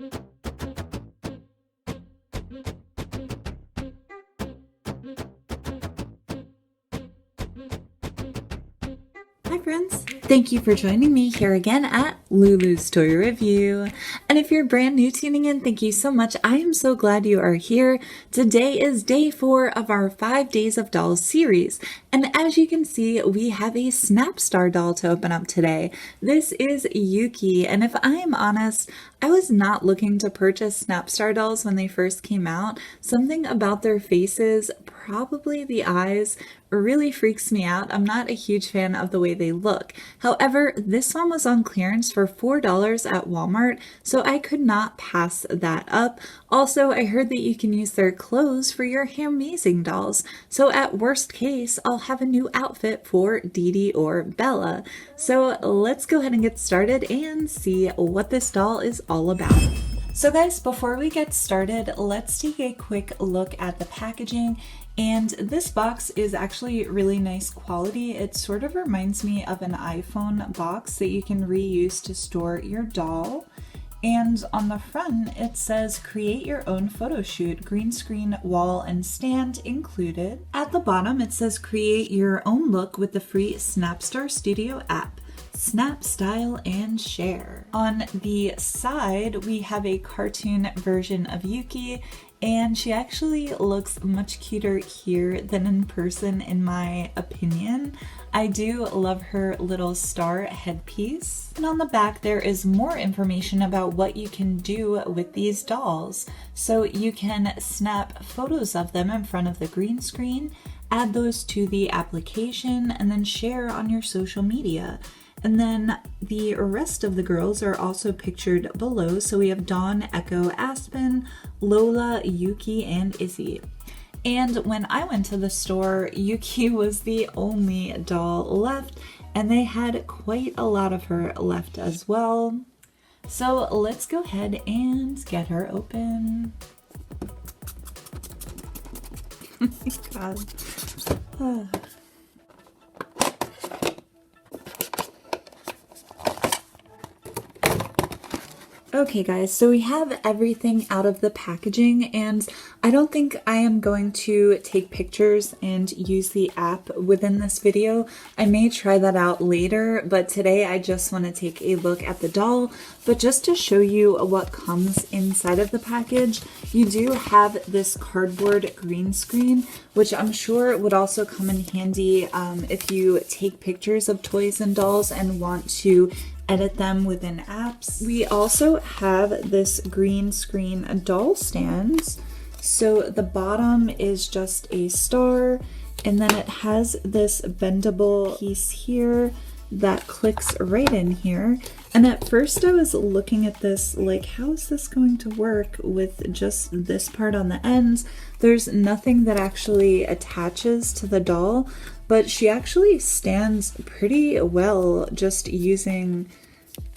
Hi friends! Thank you for joining me here again at Lulu's Toy Review. And if you're brand new tuning in, thank you so much. I am so glad you are here. Today is day 4 of our 5 Days of Dolls series. And as you can see, we have a Snapstar doll to open up today. This is Yuki, and if I am honest, I was not looking to purchase Snapstar dolls when they first came out. Something about their faces, probably the eyes, really freaks me out. I'm not a huge fan of the way they look. However, this one was on clearance for $4 at Walmart, so I could not pass that up. Also, I heard that you can use their clothes for your amazing dolls, so at worst case, I'll have a new outfit for Dee Dee or Bella. So let's go ahead and get started and see what this doll is all about. So guys, before we get started, let's take a quick look at the packaging. And this box is actually really nice quality. It sort of reminds me of an iPhone box that you can reuse to store your doll. And on the front, it says create your own photo shoot, green screen, wall, and stand included. At the bottom, it says create your own look with the free Snapstar Studio app. Snap, style, and share. On the side, we have a cartoon version of Yuki, and she actually looks much cuter here than in person, in my opinion. I do love her little star headpiece. And on the back, there is more information about what you can do with these dolls. So you can snap photos of them in front of the green screen, add those to the application, and then share on your social media. And then the rest of the girls are also pictured below. So we have Dawn, Echo, Aspen, Lola, Yuki, and Izzy. And when I went to the store, Yuki was the only doll left, and they had quite a lot of her left as well. So let's go ahead and get her open. Oh my god. Okay guys, so we have everything out of the packaging, and I don't think I am going to take pictures and use the app within this video. I may try that out later, but today I just want to take a look at the doll. But just to show you what comes inside of the package, you do have this cardboard green screen, which I'm sure would also come in handy if you take pictures of toys and dolls and want to edit them within apps. We also have this green screen doll stands. So the bottom is just a star, and then it has this bendable piece here that clicks right in here. And at first I was looking at this like, how is this going to work with just this part on the ends? There's nothing that actually attaches to the doll, but she actually stands pretty well just using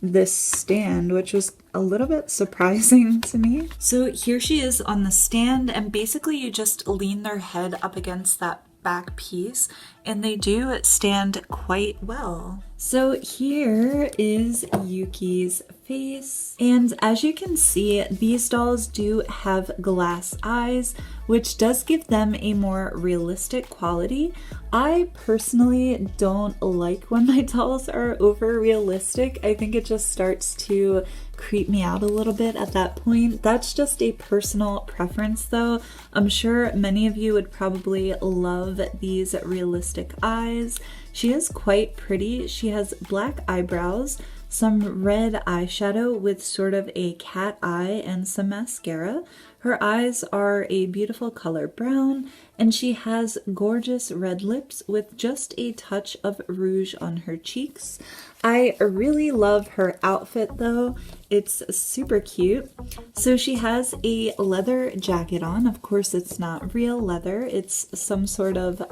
this stand, which was a little bit surprising to me. So here she is on the stand, and basically you just lean their head up against that back piece, and they do stand quite well. So here is Yuki's face, and as you can see, these dolls do have glass eyes, which does give them a more realistic quality. I personally don't like when my dolls are over realistic. I think it just starts to creep me out a little bit at that point. That's just a personal preference though. I'm sure many of you would probably love these realistic eyes. She is quite pretty. She has black eyebrows, some red eyeshadow with sort of a cat eye, and some mascara. Her eyes are a beautiful color brown, and she has gorgeous red lips with just a touch of rouge on her cheeks. I really love her outfit though. It's super cute. So she has a leather jacket on. Of course, it's not real leather. It's some sort of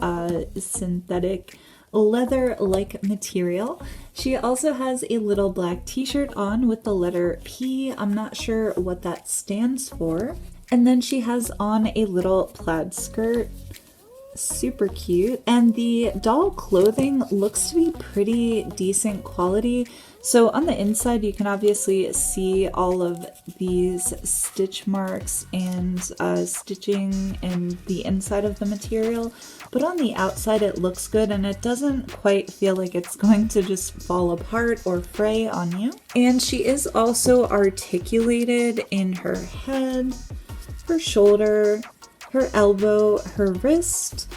synthetic leather-like material. She also has a little black t-shirt on with the letter P. I'm not sure what that stands for. And then she has on a little plaid skirt. Super cute. And the doll clothing looks to be pretty decent quality. So on the inside, you can obviously see all of these stitch marks and stitching in the inside of the material, but on the outside it looks good and it doesn't quite feel like it's going to just fall apart or fray on you. And she is also articulated in her head, her shoulder, her elbow, her wrist,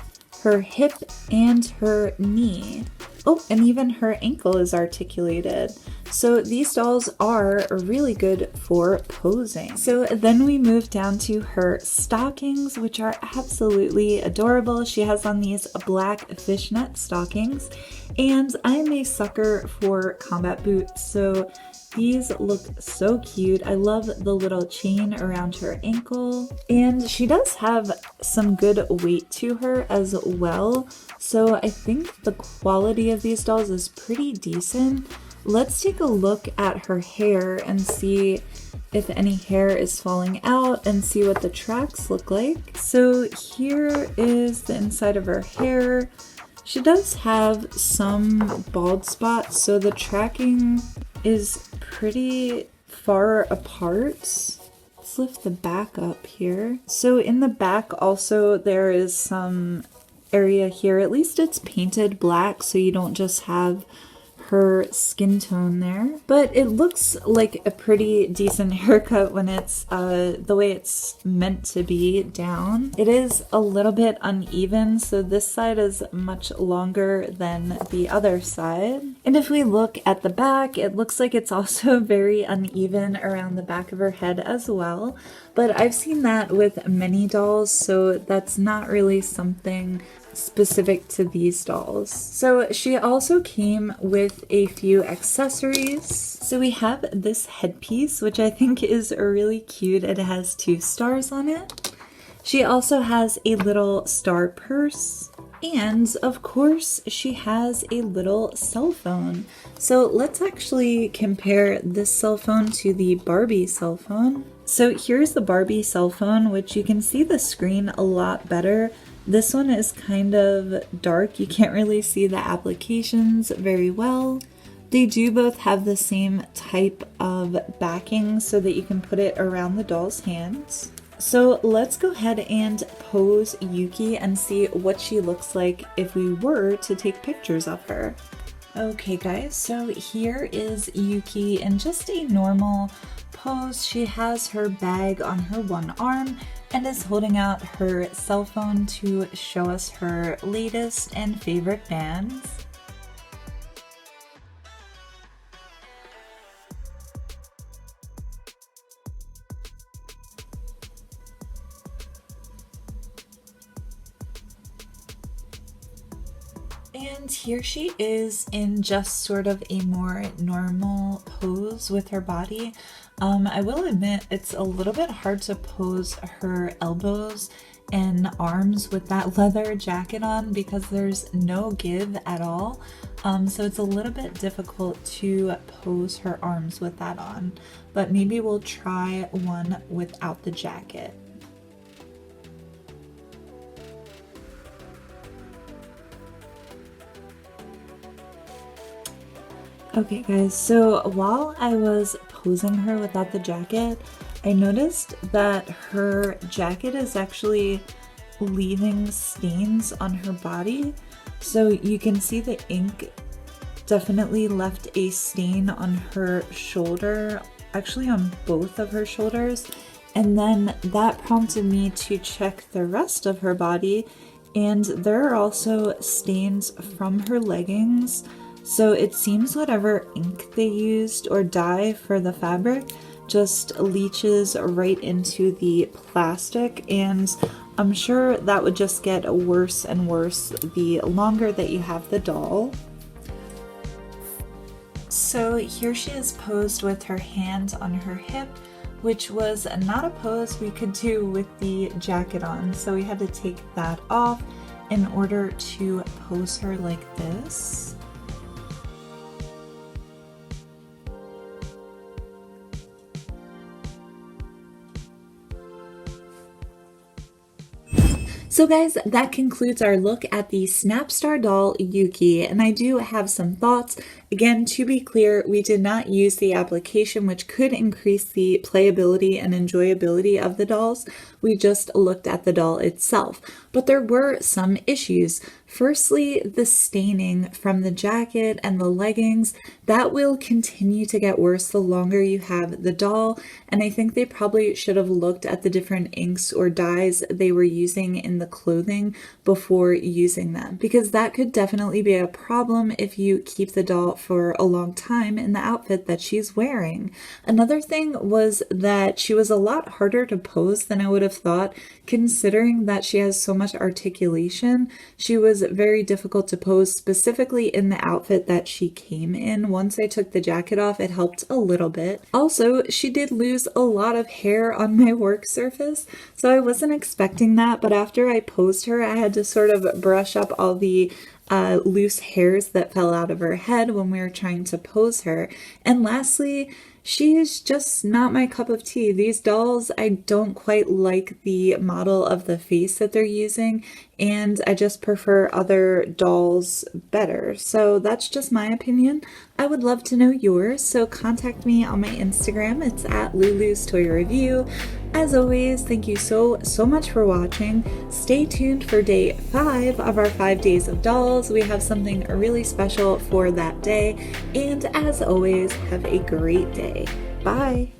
her hip, and her knee. Oh, and even her ankle is articulated. So these dolls are really good for posing. So then we move down to her stockings, which are absolutely adorable. She has on these black fishnet stockings, and I'm a sucker for combat boots, so these look so cute. I love the little chain around her ankle, and she does have some good weight to her as well. So I think the quality of these dolls is pretty decent. Let's take a look at her hair and see if any hair is falling out and see what the tracks look like. So here is the inside of her hair. She does have some bald spots, so the tracking is pretty far apart. Let's lift the back up here. So in the back also there is some area here, at least it's painted black so you don't just have her skin tone there, but it looks like a pretty decent haircut when it's the way it's meant to be down. It is a little bit uneven, so this side is much longer than the other side. And if we look at the back, it looks like it's also very uneven around the back of her head as well, but I've seen that with many dolls, so that's not really something specific to these dolls. So she also came with a few accessories. So we have this headpiece, which I think is really cute. It has 2 stars on it. She also has a little star purse, and of course she has a little cell phone. So let's actually compare this cell phone to the Barbie cell phone. So here's the Barbie cell phone, which you can see the screen a lot better. This one is kind of dark. You can't really see the applications very well. They do both have the same type of backing so that you can put it around the doll's hands. So let's go ahead and pose Yuki and see what she looks like if we were to take pictures of her. Okay guys, so here is Yuki in just a normal pose. She has her bag on her one arm and is holding out her cell phone to show us her latest and favorite bands. And here she is in just sort of a more normal pose with her body. I will admit it's a little bit hard to pose her elbows and arms with that leather jacket on because there's no give at all. So it's a little bit difficult to pose her arms with that on, but maybe we'll try one without the jacket. Okay guys, so while I was posing her without the jacket, I noticed that her jacket is actually leaving stains on her body. So you can see the ink definitely left a stain on her shoulder, actually on both of her shoulders. And then that prompted me to check the rest of her body, and there are also stains from her leggings. So it seems whatever ink they used or dye for the fabric just leaches right into the plastic, and I'm sure that would just get worse and worse the longer that you have the doll. So here she is posed with her hand on her hip, which was not a pose we could do with the jacket on, so we had to take that off in order to pose her like this. So guys, that concludes our look at the Snapstar doll Yuki, and I do have some thoughts. Again, to be clear, we did not use the application, which could increase the playability and enjoyability of the dolls. We just looked at the doll itself, but there were some issues. Firstly, the staining from the jacket and the leggings, that will continue to get worse the longer you have the doll, and I think they probably should have looked at the different inks or dyes they were using in the clothing before using them, because that could definitely be a problem if you keep the doll for a long time in the outfit that she's wearing. Another thing was that she was a lot harder to pose than I would have thought, considering that she has so much articulation. She was very difficult to pose, specifically in the outfit that she came in. Once I took the jacket off, it helped a little bit. Also, she did lose a lot of hair on my work surface, so I wasn't expecting that, but after I posed her, I had to sort of brush up all the loose hairs that fell out of her head when we were trying to pose her. And lastly, she is just not my cup of tea. These dolls, I don't quite like the model of the face that they're using, and I just prefer other dolls better. So that's just my opinion. I would love to know yours, so contact me on my Instagram. It's at Lulu's Toy Review. As always, thank you so much for watching. Stay tuned for day 5 of our 5 days of dolls. We have something really special for that day. And as always, have a great day. Bye.